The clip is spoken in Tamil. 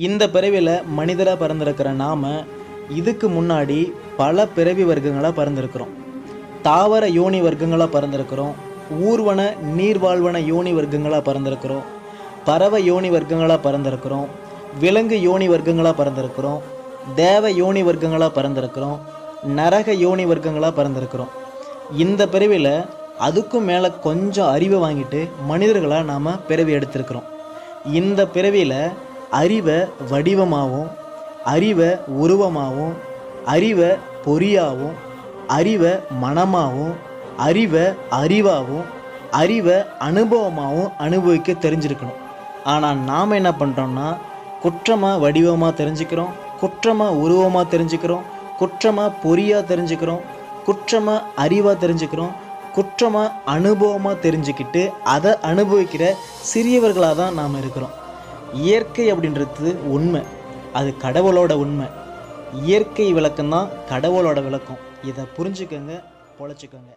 இந்த பிறவியில் மனிதராக பிறந்திருக்கிற நாம் இதுக்கு முன்னாடி பல பிறவி வர்க்கங்களாக பிறந்திருக்கிறோம். தாவர யோனி வர்க்கங்களாக பிறந்திருக்கிறோம். ஊர்வன நீர்வாழ்வன யோனி வர்க்கங்களாக பிறந்திருக்கிறோம். பறவை யோனி வர்க்கங்களாக பிறந்திருக்கிறோம். விலங்கு யோனி வர்க்கங்களாக பிறந்திருக்கிறோம். தேவ யோனி வர்க்கங்களாக பிறந்திருக்கிறோம். நரக யோனி வர்க்கங்களாக பிறந்திருக்கிறோம். இந்த பிறவியில் அதுக்கும் மேலே கொஞ்சம் அறிவை வாங்கிட்டு மனிதர்களாக நாம் பிறவி எடுத்திருக்கிறோம். இந்த பிறவியில் அறிவை வடிவமாகவும், அறிவை உருவமாகவும், அறிவை பொறியாகவும், அறிவை மனமாகவும், அறிவை அறிவாகவும், அறிவை அனுபவமாகவும் அனுபவிக்க தெரிஞ்சிருக்கணும். ஆனால் நாம் என்ன பண்ணுறோம்னா, குற்றமாக வடிவமாக தெரிஞ்சுக்கிறோம், குற்றமாக உருவமாக தெரிஞ்சுக்கிறோம், குற்றமாக பொறியாக தெரிஞ்சுக்கிறோம், குற்றமாக அறிவாக தெரிஞ்சுக்கிறோம், குற்றமாக அனுபவமாக தெரிஞ்சுக்கிட்டு அதை அனுபவிக்கிற சிறியவர்களாக தான் நாம் இருக்கிறோம். இயற்கை அப்படின்றது உண்மை, அது கடவுளோட உண்மை. இயற்கை விளக்கம்தான் கடவுளோட விளக்கம். இதை புரிஞ்சுக்கோங்க, பொழைச்சிக்கோங்க.